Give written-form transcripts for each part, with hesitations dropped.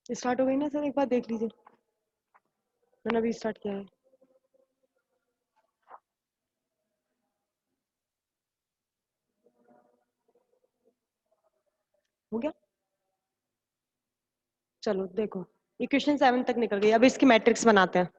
Start हो गई ना सर? एक बार देख लीजिए, मैंने अभी स्टार्ट किया है। हो गया? चलो देखो, इक्वेशन 7 तक निकल गई। अब इसकी मैट्रिक्स बनाते हैं।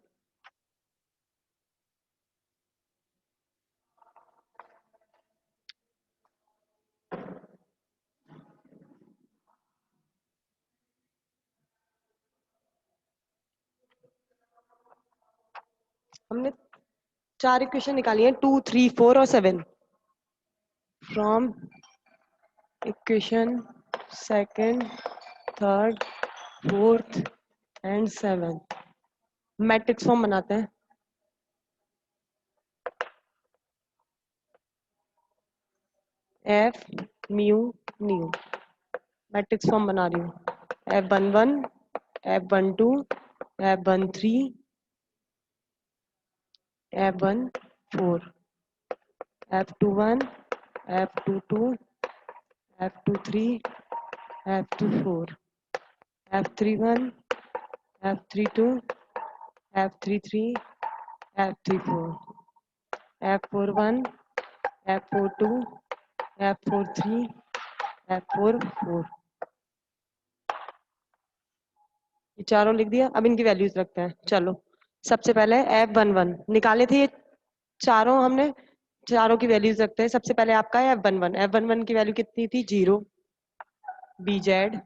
हमने 4 इक्वेशन निकाली है, 2, 3, 4 और 7 from equation second, third, fourth and 7। Matrix form बनाते हैं। F mu new, matrix form बना रही हूँ। F11, F12, F13, F14, F21, F22, F23, F24, F31, F32, F33, F34, F41, F42, F43, F44। ये चारों लिख दिया। अब इनकी वैल्यूज रखते हैं। चलो, सबसे पहले F11 निकाले थे ये चारों हमने, चारों की वैल्यूज रखते हैं। सबसे पहले आपका है F11 की वैल्यू कितनी थी? 0, BZ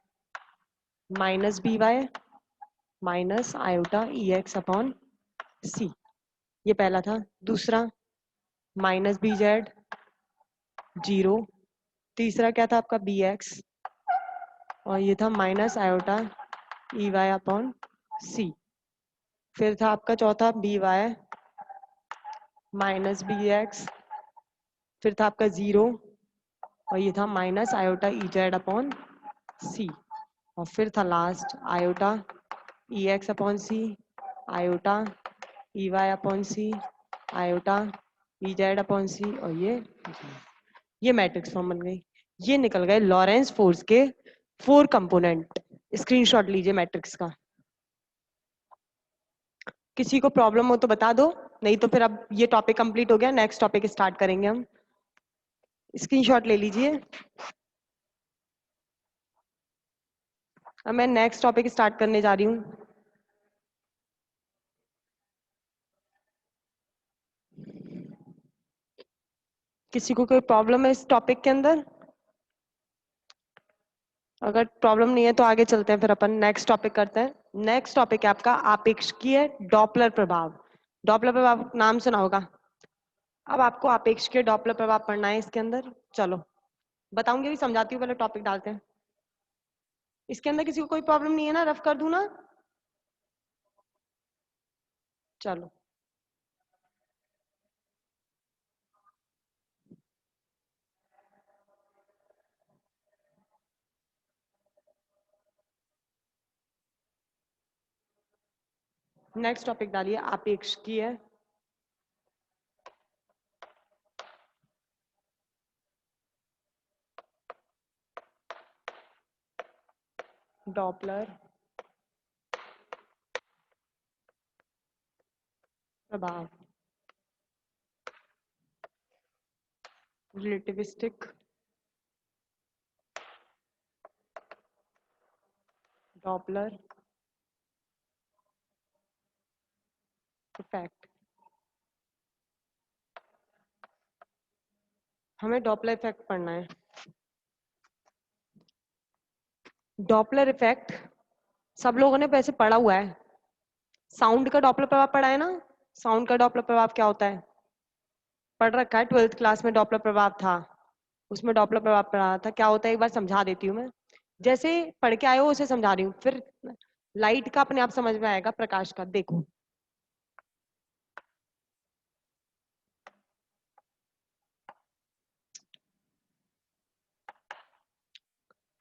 minus BY minus iota EX upon C, ये पहला था। दूसरा माइनस BZ 0, तीसरा क्या था आपका? BX, और ये था minus iota EY upon C। फिर था आपका चौथा BY माइनस BX, फिर था आपका 0, और ये था minus iota EZ upon C, और फिर था last iota EX upon C, iota EY upon C, iota EZ upon C, और ये मैट्रिक्स फॉर्म बन गई। ये निकल गए लॉरेंस फोर्स के 4 कंपोनेंट। स्क्रीनशॉट लीजिए मैट्रिक्स का। किसी को प्रॉब्लम हो तो बता दो, नहीं तो फिर अब ये टॉपिक कंप्लीट हो गया, नेक्स्ट टॉपिक स्टार्ट करेंगे हम। स्क्रीनशॉट ले लीजिए। अब मैं नेक्स्ट टॉपिक स्टार्ट करने जा रही हूँ। किसी को कोई प्रॉब्लम है इस टॉपिक के अंदर? अगर प्रॉब्लम नहीं है तो आगे चलते हैं, फिर अपन नेक्स्ट टॉपिक करते हैं। नेक्स्ट टॉपिक है आपका आपेक्षिकीय डॉपलर प्रभाव। डॉपलर प्रभाव नाम सुना होगा। अब आपको आपेक्षिकीय डॉपलर प्रभाव पढ़ना है इसके अंदर। चलो बताऊंगी, भी समझाती हूँ, पहले टॉपिक डालते हैं। इसके अंदर किसी को कोई प्रॉब्लम नहीं है ना? रफ कर दूं ना? चलो, नेक्स्ट टॉपिक डालिए आपेक्षिकीय डॉपलर प्रभाव, रिलेटिविस्टिक डॉपलर इफेक्ट। हमें डॉपलर इफेक्ट पढ़ना है। डॉपलर इफेक्ट सब लोगों ने वैसे पढ़ा हुआ है। साउंड का डॉपलर प्रभाव पढ़ा है ना? साउंड का डॉपलर प्रभाव क्या होता है? पढ़ रखा है, 12th क्लास में डॉपलर प्रभाव था, उसमें डॉपलर प्रभाव पढ़ा था। क्या होता है एक बार समझा देती हूँ मैं। जैसे पढ़ के आए हो उसे समझा रही हूँ, फिर लाइट का अपने आप समझ में आएगा, प्रकाश का। देखो,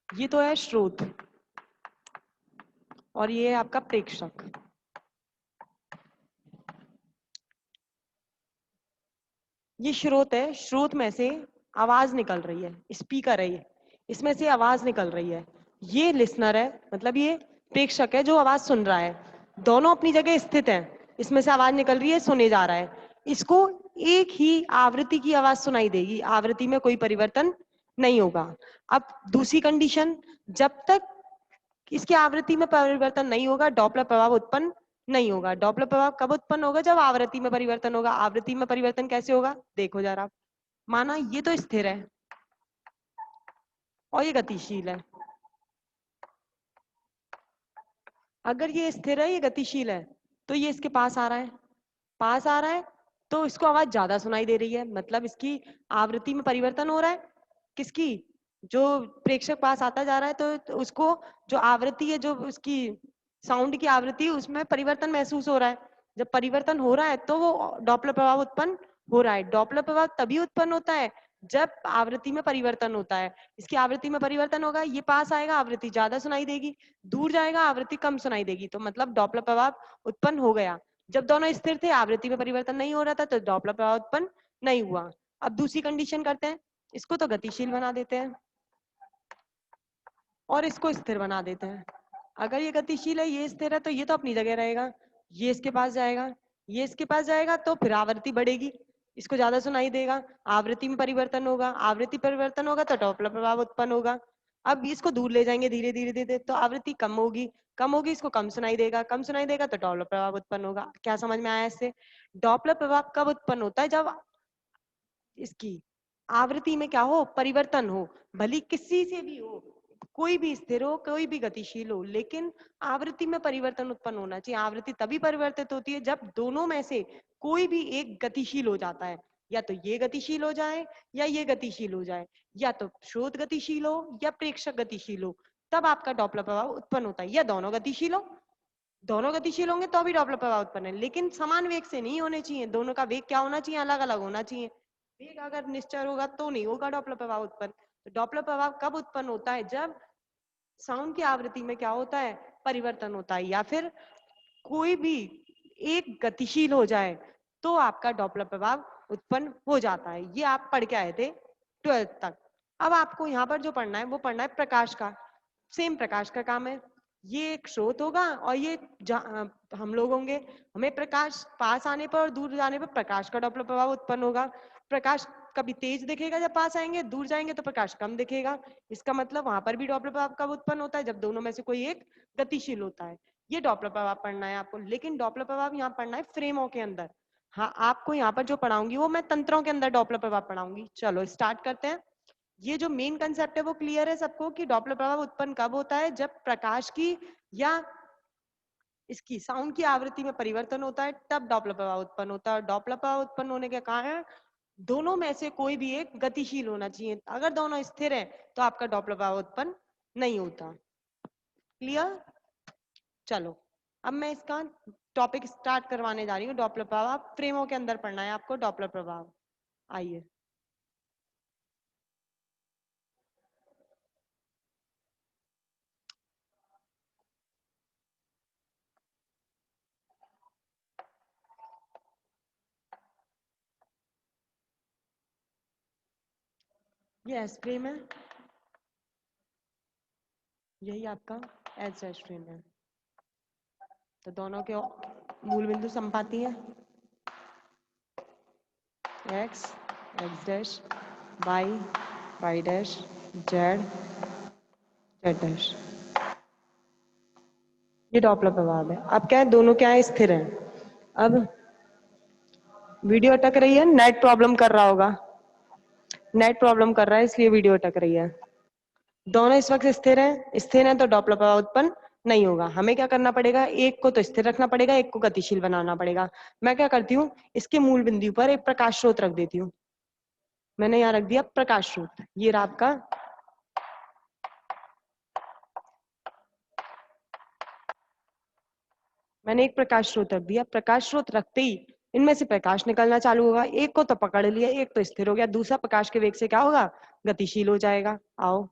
ये तो है स्रोत, और ये है आपका प्रेक्षक। ये स्रोत है, स्रोत में से आवाज निकल रही है, स्पीकर है ये, इसमें से आवाज निकल रही है। ये लिसनर है, मतलब ये प्रेक्षक है जो आवाज सुन रहा है, दोनों अपनी जगह स्थित हैं, इसमें से आवाज निकल रही है, सुने जा रहा है, इसको एक ही आवृत्ति की आवाज सुनाई देगी, आवृत्ति में कोई परिवर्तन नहीं होगा। अब दूसरी कंडीशन, जब तक इसकी आवृत्ति में परिवर्तन नहीं होगा डॉपलर प्रभाव उत्पन्न नहीं होगा। डॉपलर प्रभाव कब उत्पन्न होगा? जब आवृत्ति में परिवर्तन होगा। आवृत्ति में परिवर्तन कैसे होगा देखो जरा। माना ये तो स्थिर है और ये गतिशील है, अगर ये स्थिर है ये गतिशील है तो ये इसके पास आ रहा है, पास आ रहा है तो इसको आवाज ज्यादा सुनाई दे रही है, मतलब इसकी आवृत्ति में परिवर्तन हो रहा है। किसकी? जो प्रेक्षक पास आता जा रहा है तो उसको जो आवृत्ति है, जो उसकी साउंड की आवृत्ति है, उसमें परिवर्तन महसूस हो रहा है। जब परिवर्तन हो रहा है तो वो डॉपलर प्रभाव उत्पन्न हो रहा है। डॉपलर प्रभाव तभी उत्पन्न होता है जब आवृत्ति में परिवर्तन होता है। इसकी आवृत्ति में परिवर्तन होगा, ये पास आएगा आवृत्ति ज्यादा सुनाई देगी, दूर जाएगा आवृत्ति कम सुनाई देगी, तो मतलब डॉपलर प्रभाव उत्पन्न हो गया। जब दोनों स्थिर थे आवृत्ति में परिवर्तन नहीं हो रहा था तो डॉपलर प्रभाव उत्पन्न नहीं हुआ। अब दूसरी कंडीशन करते हैं, इसको तो गतिशील बना देते हैं और इसको स्थिर बना देते हैं। अगर ये गतिशील है ये स्थिर है तो ये तो अपनी जगह रहेगा, ये इसके पास जाएगा, ये इसके पास जाएगा तो फिर आवृत्ति बढ़ेगी, इसको ज्यादा सुनाई देगा, आवृत्ति में परिवर्तन होगा, आवृत्ति परिवर्तन होगा तो डॉपलर प्रभाव उत्पन्न होगा। अब इसको दूर ले जाएंगे धीरे धीरे धीरे तो आवृत्ति कम होगी, कम होगी, इसको कम सुनाई देगा, कम सुनाई देगा तो डॉपलर प्रभाव उत्पन्न होगा। क्या समझ में आया इससे? डॉपलर प्रभाव कब उत्पन्न होता है? जब इसकी आवृत्ति में क्या हो? परिवर्तन हो, भली किसी से भी हो, कोई भी स्थिर हो कोई भी गतिशील हो, लेकिन आवृत्ति में परिवर्तन उत्पन्न होना चाहिए। आवृत्ति तभी परिवर्तित होती है जब दोनों में से कोई भी एक गतिशील हो जाता है, या तो ये गतिशील हो जाए या ये गतिशील हो जाए, या तो स्रोत गतिशील हो या प्रेक्षक गतिशील हो, तब आपका डॉपलर प्रभाव उत्पन्न होता है। या दोनों गतिशील हो, दोनों गतिशील होंगे तो भी डॉपलर प्रभाव उत्पन्न है, लेकिन समान वेग से नहीं होने चाहिए, दोनों का वेग क्या होना चाहिए? अलग अलग होना चाहिए। वेग अगर निश्चर होगा तो नहीं होगा डॉपलर प्रभाव उत्पन्न। तो डॉपलर प्रभाव कब उत्पन्न होता है? जब साउंड की आवृत्ति में क्या होता है? परिवर्तन होता है, या फिर कोई भी एक गतिशील हो जाए तो आपका डॉपलर प्रभाव उत्पन्न हो जाता है। ये आप पढ़ के आए थे 12th तक। अब आपको यहाँ पर जो पढ़ना है वो पढ़ना है प्रकाश का। सेम प्रकाश का काम है, ये एक स्रोत होगा और ये हम लोग होंगे, हमें प्रकाश पास आने पर और दूर जाने पर प्रकाश का डॉपलर प्रभाव उत्पन्न होगा। प्रकाश कभी तेज दिखेगा जब पास आएंगे, दूर जाएंगे तो प्रकाश कम दिखेगा। इसका मतलब वहां पर भी डॉपलर प्रभाव कब उत्पन्न होता है? जब दोनों में से कोई एक गतिशील होता है। ये डॉपलर प्रभाव पढ़ना है आपको, लेकिन डॉपलर प्रभाव यहाँ पढ़ना है फ्रेमों के अंदर। हाँ, आपको यहाँ पर जो पढ़ाऊंगी वो मैं तंत्रों के अंदर डॉपलर प्रभाव पढ़ाऊंगी। चलो स्टार्ट करते हैं। ये जो मेन कंसेप्ट है वो क्लियर है सबको कि डॉपलर प्रभाव उत्पन्न कब होता है? जब प्रकाश की या इसकी साउंड की आवृत्ति में परिवर्तन होता है, तब डॉपलर प्रभाव उत्पन्न होता है। डॉपलर प्रभाव उत्पन्न होने के कारण दोनों में से कोई भी एक गतिशील होना चाहिए, अगर दोनों स्थिर है तो आपका डॉपलर प्रभाव उत्पन्न नहीं होता। क्लियर? चलो अब मैं इसका टॉपिक स्टार्ट करवाने जा रही हूँ। डॉपलर प्रभाव फ्रेमों के अंदर पढ़ना है आपको डॉपलर प्रभाव। आइए, ये एस फ्रेम है, यही आपका एच डैश फ्रेम है। तो दोनों के मूल बिंदु संपाती है, X X dash, Y Y dash, Z Z dash. ये डॉपलर प्रभाव है। अब क्या है, दोनों क्या है? स्थिर हैं। अब वीडियो अटक रही है, नेट प्रॉब्लम कर रहा होगा, नेट प्रॉब्लम कर रहा है इसलिए वीडियो अटक रही है। दोनों इस वक्त स्थिर हैं तो डॉपलर प्रभाव उत्पन्न नहीं होगा। हमें क्या करना पड़ेगा? एक को तो स्थिर रखना पड़ेगा, एक को गतिशील बनाना पड़ेगा। मैं क्या करती हूँ, इसके मूल बिंदु पर एक प्रकाश स्रोत रख देती हूँ। मैंने यहाँ रख दिया प्रकाश स्रोत, ये रहा आपका। मैंने एक प्रकाश स्रोत रख दिया, प्रकाश स्रोत रखते ही इनमें से प्रकाश निकलना चालू होगा। एक को तो पकड़ लिया, एक तो स्थिर हो गया, दूसरा प्रकाश के वेग से क्या होगा? गतिशील हो जाएगा। आओ,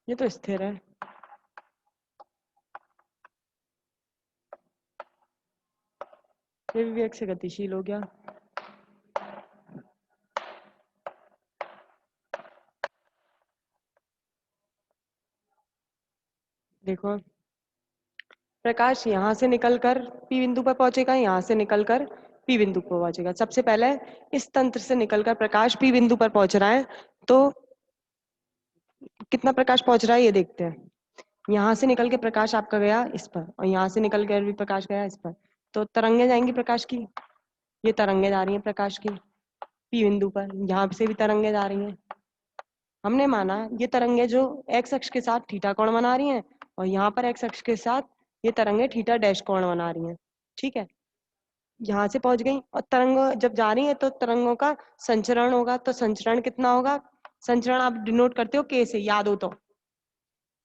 ये तो स्थिर है। ये भी वेग से गतिशील हो गया। देखो, प्रकाश यहाँ से निकलकर पी बिंदु पर पहुंचेगा, यहाँ से निकलकर पी बिंदु पर पहुंचेगा। सबसे पहले इस तंत्र से निकलकर प्रकाश पी बिंदु पर पहुंच रहा है, तो कितना प्रकाश पहुंच रहा है ये देखते हैं। यहाँ से निकल के प्रकाश आपका गया इस पर, और यहाँ से निकल कर भी प्रकाश गया इस पर, तो तरंगे जाएंगी प्रकाश की। ये तरंगे जा रही हैं प्रकाश की पी बिंदु पर, यहाँ से भी तरंगे जा रही हैं। हमने माना ये तरंगे जो एक्स अक्ष के साथ थीटा कोण बना रही हैं, और यहाँ पर एक्स अक्ष के साथ ये तरंगे थीटा डैश कोण बना रही हैं। ठीक है, यहाँ से पहुंच गई, और तरंग जब जा रही है तो तरंगों का संचरण होगा। तो संचरण कितना होगा? संचरण आप डिनोट करते हो के से, याद हो तो।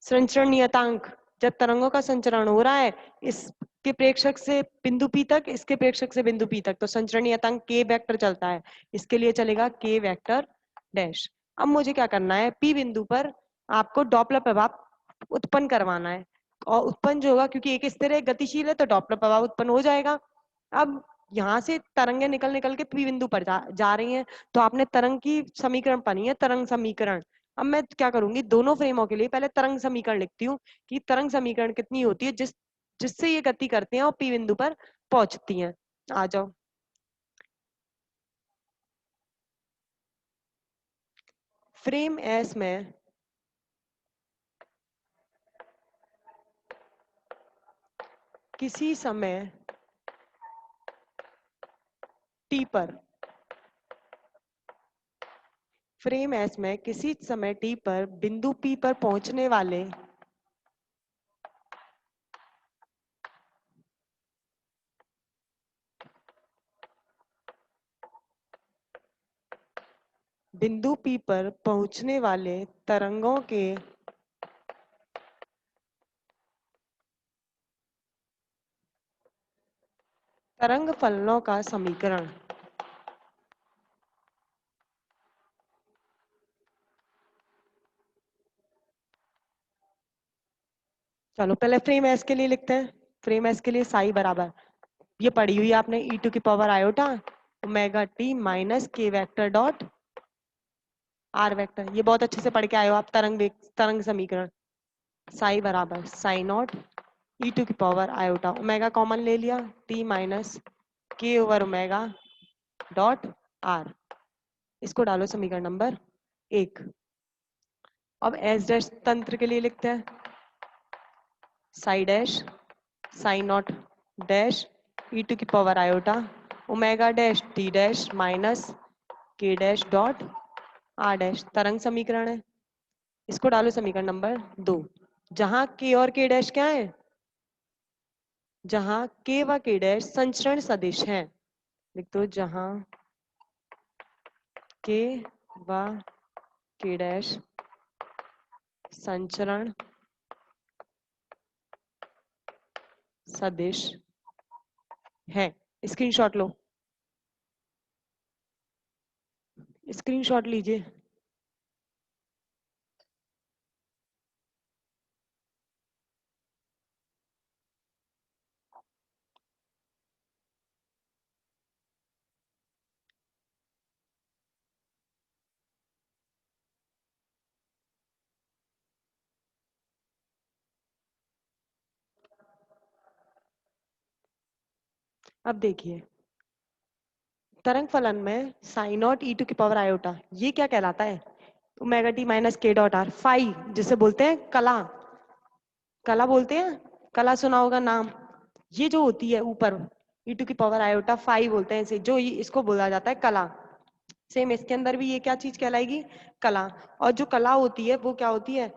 संचरण नियतांक, जब तरंगों का संचरण हो रहा है इसके प्रेक्षक से बिंदु पी तक, इसके प्रेक्षक से बिंदु पी तक, तो संचरण नियतांक के वेक्टर चलता है। इसके लिए चलेगा के वेक्टर डैश। अब मुझे क्या करना है, पी बिंदु पर आपको डॉपलर प्रभाव उत्पन्न करवाना है। और उत्पन्न जो होगा, क्योंकि एक स्थिर है एक गतिशील है, तो डॉपलर प्रभाव उत्पन्न हो जाएगा। अब यहाँ से तरंगे निकल निकल के पी बिंदु पर जा रही हैं, तो आपने तरंग की समीकरण पढ़ी है, तरंग समीकरण। अब मैं क्या करूंगी, दोनों फ्रेमों के लिए पहले तरंग समीकरण लिखती हूँ कि तरंग समीकरण कितनी होती है जिससे ये गति करते हैं और पी बिंदु पर पहुंचती हैं। आ जाओ। फ्रेम एस में किसी समय टी पर, फ्रेम एस में किसी समय टी पर बिंदु पी पर पहुंचने वाले बिंदु पी पर पहुंचने वाले तरंगों के तरंग फलनों का समीकरण। चलो पहले फ्रेम एस के लिए लिखते हैं। फ्रेम एस के लिए साई बराबर, ये पढ़ी हुई है आपने, ई टू की power iota omega T minus के वेक्टर डॉट आर वेक्टर। ये बहुत अच्छे से पढ़ के आए हो आप। तरंग समीकरण साई बराबर साई नॉट ई टू की पावर आयोटा, ओमेगा कॉमन ले लिया, टी माइनस के ओवर ओमेगा डॉट आर। इसको डालो समीकरण नंबर 1। अब एस डैश तंत्र के लिए लिखते हैं, psi dash psi naught dash e to की power iota omega dash t dash minus k dash dot r dash. तरंग समीकरण है, इसको डालो समीकरण नंबर 2, जहां के और के डैश क्या है, जहां के व के डैश संचरण सदिश हैं। लिख दो, जहां के व के डैश संचरण सदिश है। स्क्रीनशॉट लो, स्क्रीनशॉट लीजिए। अब देखिए, तरंग फलन में साइन नॉट ई टू की पावर आयोटा, ये क्या कहलाता है, ओमेगा टी माइनस के डॉट आर, फाई जिसे बोलते हैं कला। कला बोलते हैं, कला सुना होगा नाम। ये जो होती है ऊपर ई टू की पावर आयोटा फाई बोलते हैं इसे, जो इसको बोला जाता है कला। सेम इसके अंदर भी ये क्या चीज कहलाएगी, कला। और जो कला होती है वो क्या होती है,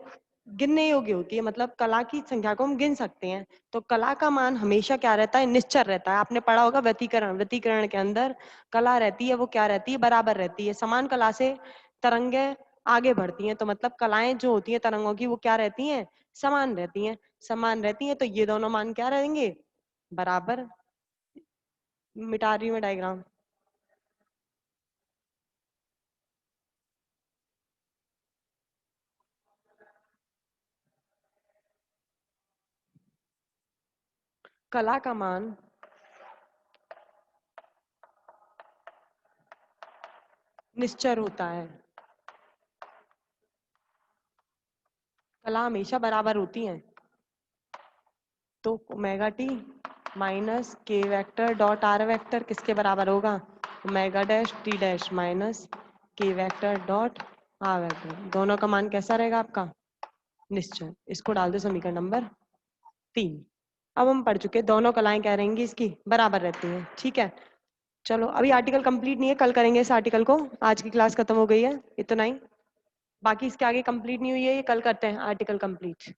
गिनने योग्य होती है, मतलब कला की संख्या को हम गिन सकते हैं। तो कला का मान हमेशा क्या रहता है, निश्चर रहता है। आपने पढ़ा होगा व्यतिकरण, व्यतिकरण के अंदर कला रहती है वो क्या रहती है, बराबर रहती है। समान कला से तरंगे आगे बढ़ती हैं, तो मतलब कलाएं जो होती हैं तरंगों की वो क्या रहती हैं, समान रहती हैं। समान रहती हैं तो ये दोनों मान क्या रहेंगे, बराबर। मिटा रही हूँ मैं डायग्राम। कला का मान निश्चर होता है। कला हमेशा बराबर होती हैं, तो ओमेगा टी माइनस के वेक्टर डॉट आर वेक्टर किसके बराबर होगा? Omega dash t dash minus के वेक्टर डॉट आर वेक्टर। दोनों का मान कैसा रहेगा आपका? निश्चय। इसको डाल दो समीकरण नंबर 3। अब हम पढ़ चुके, दोनों कलाएं क्या रहेंगी इसकी? बराबर रहती हैं। ठीक है, चलो अभी आर्टिकल कंप्लीट नहीं है, कल करेंगे इस आर्टिकल को। आज की क्लास खत्म हो गई है, इतना ही। बाकी इसके आगे कंप्लीट नहीं हुई है, ये कल करते हैं आर्टिकल कंप्लीट।